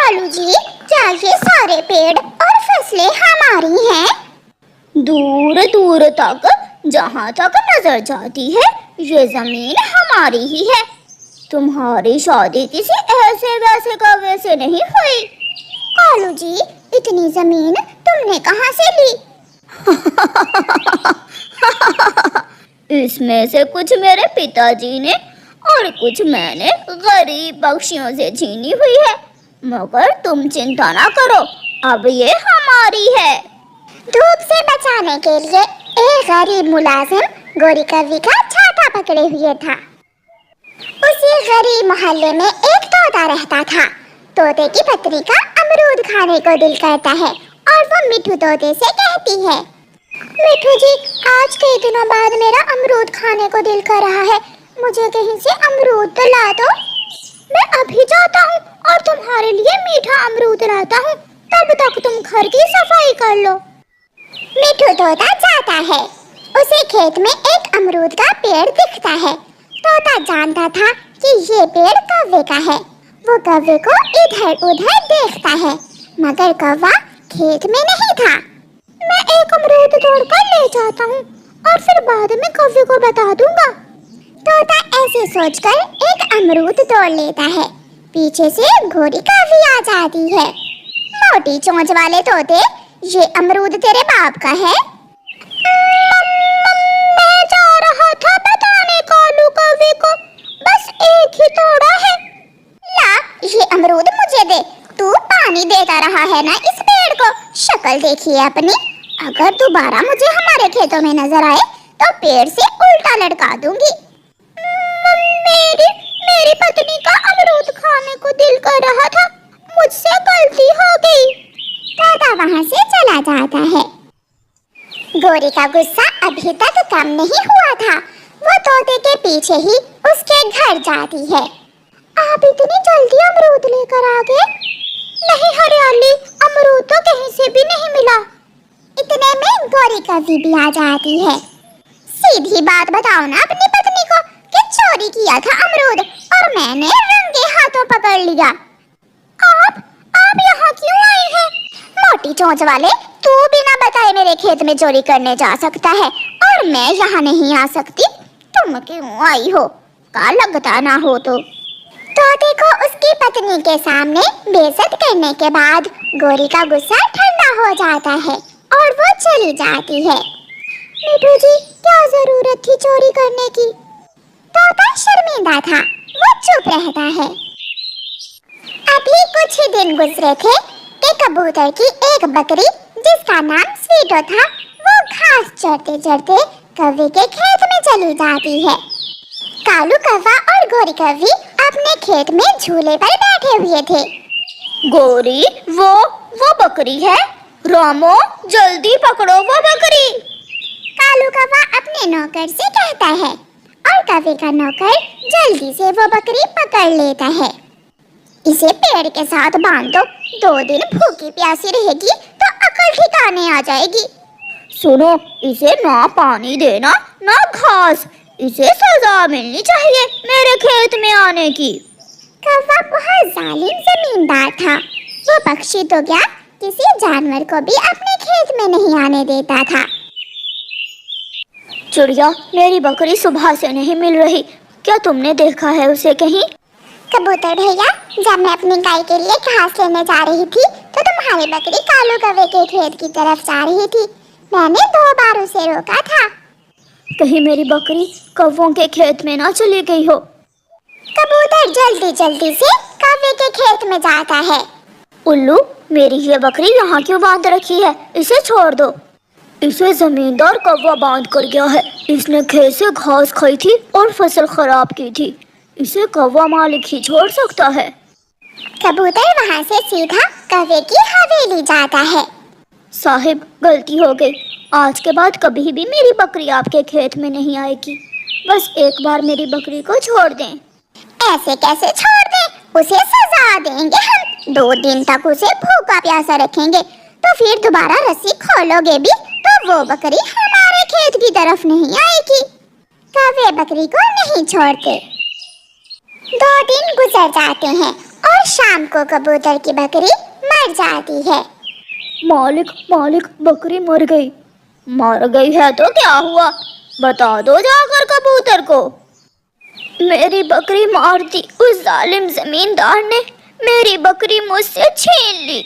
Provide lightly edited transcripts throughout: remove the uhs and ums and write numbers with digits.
कालू जी, क्या ये सारे पेड़ और फसलें हमारी हैं? दूर दूर तक जहाँ तक नजर जाती है ये जमीन हमारी ही है। तुम्हारी शादी किसी ऐसे वैसे कौवे से नहीं हुई। कालू जी, इतनी जमीन तुमने कहाँ से ली? इसमें से कुछ मेरे पिताजी ने और कुछ मैंने गरीब पक्षियों से छीनी हुई है, मगर तुम चिंता ना करो, अब ये हमारी है। धूप से बचाने के लिए एक गरीब मुलाजिम गोरी कौवी का छाता पकड़े हुए था। उसी गरीब मोहल्ले में एक तोता रहता था। तोते की पत्नी का अमरूद खाने को दिल करता है और वो मिठू तोते से कहती है, मिठू जी, आज कई दिनों बाद मेरा अमरूद खाने को दिल कर रहा है, मुझे कहीं से अमरूद तो ला दो। मैं अभी जाता हूँ और तुम्हारे लिए मीठा अमरूद लाता हूँ, तब तक तुम घर की सफाई कर लो। मिठू तोता जाता है। उसे खेत में एक अमरूद का पेड़ दिखता है। तोता जानता था कि ये पेड़ कौवे का है। वो कौवे को इधर उधर देखता है, मगर कौवा खेत में नहीं था। मैं एक अमरूद तोड़कर ले जाता हूँ और फिर बाद में कौवे को बता दूंगा। तोता ऐसे सोचकर एक अमरूद तोड़ लेता है। पीछे से गोरी कौवी आ जाती है। मोटी चोंच वाले तोते, ये अमरूद तेरे बाप का है? मैं जा रहा था बताने कालू कौवे को, बस एक ही तोड़ा है। ला, ये अमरूद मुझे दे। तू पानी देता रहा है ना इस पेड़ को, शक्ल देखिए अपनी। अगर दोबारा मुझे हमारे खेतों में नजर आए तो पेड़ से उल्टा लटका दूंगी। मेरी पत्नी का अमरूद खाने को दिल कर रहा था, मुझसे गलती हो गई। तोता वहाँ से चला जाता है। गोरी का गुस्सा अभी तक कम नहीं हुआ था। वो तोते के पीछे ही उसके घर जाती है। आप इतनी जल्दी अमरूद लेकर आ गए? नहीं हरियाली, अमरूद तो कहीं से भी नहीं मिला। इतने में गोरी कौवी भी आ जाती है। सीधी बात बताओ ना अपनी पत्नी को कि चोरी किया था अमरूद और मैंने रंगे हाथों पकड़ लिया। आप यहाँ क्यों आए हैं? मोटी चोंच वाले, तू बिना बताए मेरे खेत में चोरी करने जा सकता है और मैं यहाँ नहीं आ सकती। तुम क्यों आई हो? का लगता ना हो तो। तोते को उसकी पत्नी के सामने बेइज्जत करने के बाद गोरी का गुस्सा ठंडा हो जाता है और वो चली जाती है। मिठू जी, क्या जरूरत थी चोरी करने की? तोता शर्मिंदा था, वो चुप रहता है। अभी कुछ ही दिन गुजरे थे कि कबूतर की एक बकरी जिसका नाम स्वीटो था, वो घास चरते चरते कौवे के खेत में चली जाती है। कालू कौवा और गोरी कौवी अपने खेत में झूले पर बैठे हुए थे। गोरी, वो बकरी है। रामो, जल्दी पकड़ो वो बकरी। कालू कौवा अपने नौकर से कहता है और कौवे का नौकर जल्दी से वो बकरी पकड़ लेता है। इसे पेड़ के साथ बांध दो, 2 दिन भूखी प्यासी रहेगी तो अकल ठिकाने आ जाएगी। सुनो, इसे ना पानी देना ना घास, इसे सजा मिलनी चाहिए मेरे खेत में आने की। कौवा बहुत जालिम जमींदार था। वो पक्षी तो क्या, किसी जानवर को भी अपने खेत में नहीं आने देता था। चिड़िया, मेरी बकरी सुबह से नहीं मिल रही, क्या तुमने देखा है उसे कहीं? कबूतर भैया, जब मैं अपनी गाय के लिए घास लेने जा रही थी तो तुम्हारी बकरी कालू कौवे के खेत की तरफ जा रही थी। मैंने 2 बार उसे रोका था। कहीं मेरी बकरी कौवों के खेत में ना चली गई हो। कबूतर जल्दी जल्दी से कौवे के खेत में जाता है। उल्लू, मेरी ये बकरी यहाँ क्यों बांध रखी है? इसे छोड़ दो। इसे जमींदार कौवा बांध कर गया है। इसने खेत से घास खाई थी और फसल खराब की थी। इसे कौवा मालिक ही छोड़ सकता है। कबूतर वहाँ से सीधा कौवे की हवेली जाता है। साहिब, गलती हो गई, आज के बाद कभी भी मेरी बकरी आपके खेत में नहीं आएगी। बस एक बार मेरी बकरी को छोड़ दें। ऐसे कैसे छोड़ दें? उसे सजा देंगे हम। 2 दिन तक उसे भूखा प्यासा रखेंगे, तो फिर दोबारा रस्सी खोलोगे भी तो वो बकरी हमारे खेत की तरफ नहीं आएगी। कौवे बकरी को नहीं छोड़ते। 2 दिन गुजर जाते हैं और और शाम को कबूतर की बकरी मर जाती है। मालिक मालिक, बकरी मर गई। मर गई है तो क्या हुआ, बता दो जाकर कबूतर को। मेरी बकरी मार दी उस जालिम जमींदार ने, मेरी बकरी मुझसे छीन ली।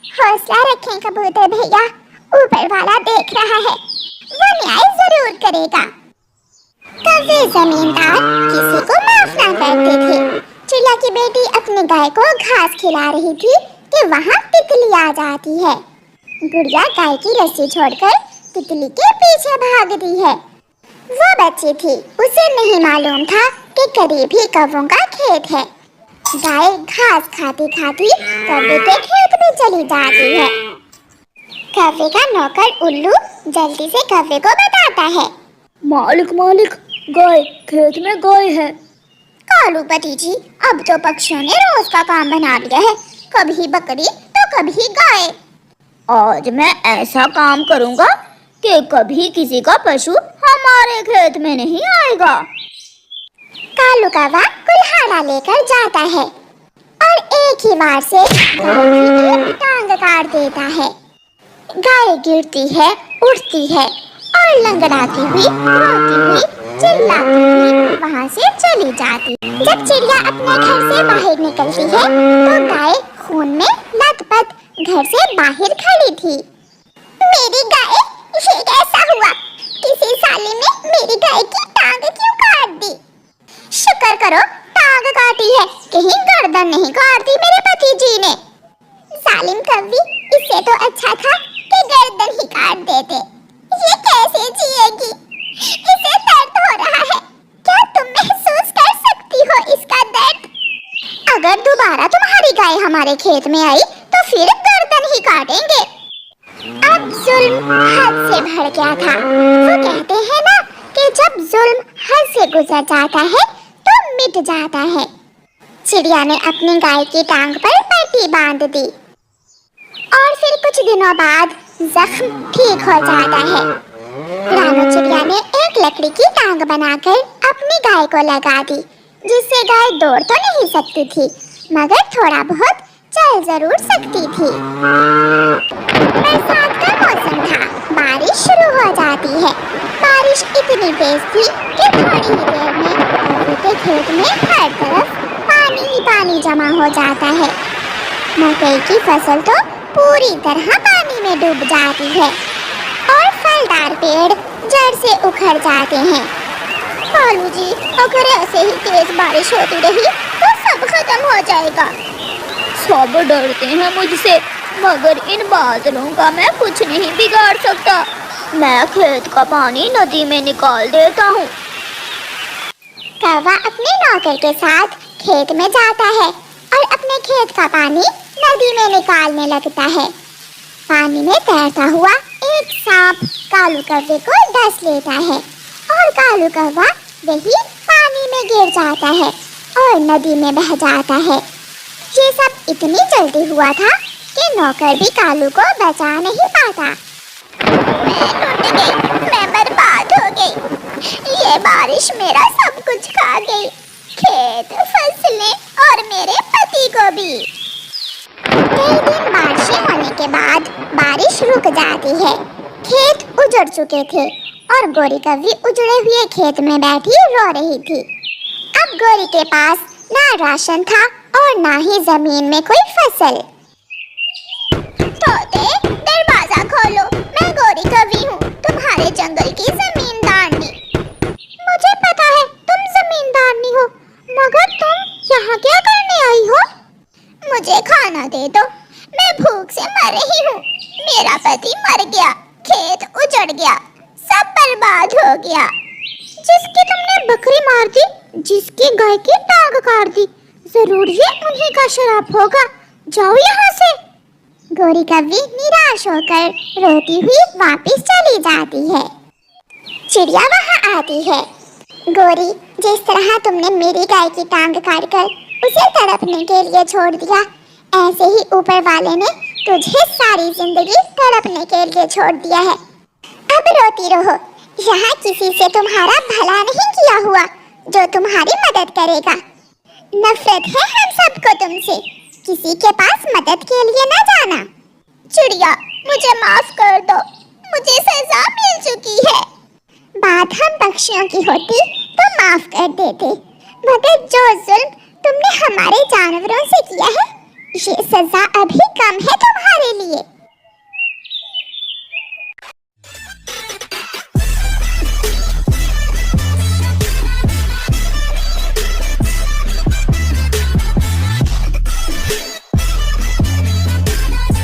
हौसला रखें कबूतर भैया, ऊपर वाला देख रहा है, वो न्याय जरूर करेगा। कभी जमींदार किसी को माफ ना करते थे। चिड़िया की बेटी अपनी गाय को घास खिला रही थी कि वहाँ तितली आ जाती है। गुड़िया गाय की रस्सी छोड़कर तितली के पीछे भागती है। वो बच्ची थी, उसे नहीं मालूम था कि करीब ही कौवों का खेत है। गाय घास खाती खाती कौवे के खेत में चली जाती है। कौवे का नौकर उल्लू जल्दी से कौवे को बताता है, मालिक मालिक, गाय, खेत में गाय है। कालू भतीजी, अब तो पक्षियों ने रोज का काम बना लिया है, कभी बकरी तो कभी गाय। आज मैं ऐसा काम करूंगा कि कभी किसी का पशु हमारे खेत में नहीं आएगा। कालू कौवा कुल्हाड़ा लेकर जाता है और एक ही बार से गाय की एक टांग काट देता है। गाय गिरती है, उठती है और लंगड़ाती हुई, रोती हुई, चिल्लाती हुई वहाँ से चली जाती। जब चिड़िया अपने घर से बाहर निकलती है तो गाय खून में लथपथ घर से बाहर खड़ी थी। मेरी गाय, ये कैसा हुआ? किसी साले ने मेरी गाय की टांग क्यों काट दी? शुक्र करो टांग काटी है, कहीं गर्दन नहीं काट दी मेरे पति जी ने। जालिम कौवी, इससे तो अच्छा था कि गर्दन ही काट देते। ये कैसे जिएगी? इसे दर्द हो रहा है, क्या तुम महसूस कर सकती हो इसका दर्द? अगर दोबारा तुम्हारी गाय हमारे खेत में आई तो फिर गर्दन ही काटेंगे। अब जुल्म हद से बढ़ गया था। वो कहते हैं ना कि जब जुल्म हद से गुजर जाता है तो मिट जाता है। चिड़िया ने अपनी गाय की टांग पर पट्टी बांध दी और फिर कुछ दिनों बाद जख्म ठीक हो जाता है। रानू चिड़िया ने एक लकड़ी की टांग बनाकर अपनी गाय को लगा दी, जिससे गाय दौड़ तो नहीं सकती थी मगर थोड़ा बहुत चल जरूर सकती थी। बरसात का मौसम था, बारिश शुरू हो जाती है। बारिश इतनी तेज थी कि थोड़ी ही देर में कौवे के खेत में हर तरफ पानी ही पानी जमा हो जाता है। मकई की फसल तो पूरी तरह पानी में डूब जाती है और फलदार पेड़ जड़ से उखड़ जाते हैं। कालू जी, अगर ऐसे ही तेज बारिश होती रही तो सब खत्म हो जाएगा। सब डरते हैं मुझसे, मगर इन बादलों का मैं कुछ नहीं बिगाड़ सकता। मैं खेत का पानी नदी में निकाल देता हूँ। कौवा अपने नौकर के साथ खेत में जाता है और अपने खेत का पानी नदी में निकालने लगता है। पानी में तैरता हुआ एक सांप कालू कौवे को डस लेता है और कालू कौवा वही पानी में गिर जाता है और नदी में बह जाता है। ये सब इतनी जल्दी हुआ था कि नौकर भी कालू को बचा नहीं पाता। मैं टूट गई, मैं बर्बाद हो गई। ये बारिश मेरा सब कुछ खा गई, खेत, फसलें और मेरे पति को भी। कई दिन बारिशें होने के बाद बारिश रुक जाती है। खेत उजड़ चुके थे और गोरी कौवी उजड़े हुए खेत में बैठी रो रही थी। अब गोरी के पास ना राशन था और ना ही जमीन में कोई फसल। तोते, दरवाजा खोलो, मैं गोरी कौवी हूँ, तुम्हारे जंगल की जमींदारनी। मुझे पता है तुम जमींदारनी हो, मगर तुम यहाँ क्या करने आई हो? मुझे खाना दे दो, मैं भूख से मर रही हूँ। मेरा पति मर गया, खेत उजड़ गया, सब बर्बाद हो गया। जिसकी तुमने बकरी मार दी, जिसकी गाय की टांग काट दी, जरूर ये उन्हीं का श्राप होगा। जाओ यहाँ से। गोरी कौवी निराश होकर रोती हुई वापस चली जाती है। चिड़िया वहाँ आती है। गोरी, जिस तरह तुमने मेरी गाय की टांग काटकर उसे तड़पने के लिए छोड़ दिया, ऐसे ही ऊपर वाले ने तुझे सारी जिंदगी तड़पने के लिए छोड़ दिया है। अब रोती रहो, यहाँ किसी से तुम्हारा भला नहीं किया हुआ जो तुम्हारी मदद करेगा। नफरत है हम सबको तुमसे। किसी के पास मदद के लिए न जाना। चिड़िया, मुझे माफ कर दो, मुझे सजा मिल चुकी है। बात हम पक्षियों की होती तो माफ कर देते, मगर जो जुल्म तुमने हमारे जानवरों से किया है, ये सजा अभी कम है तुम्हारे लिए।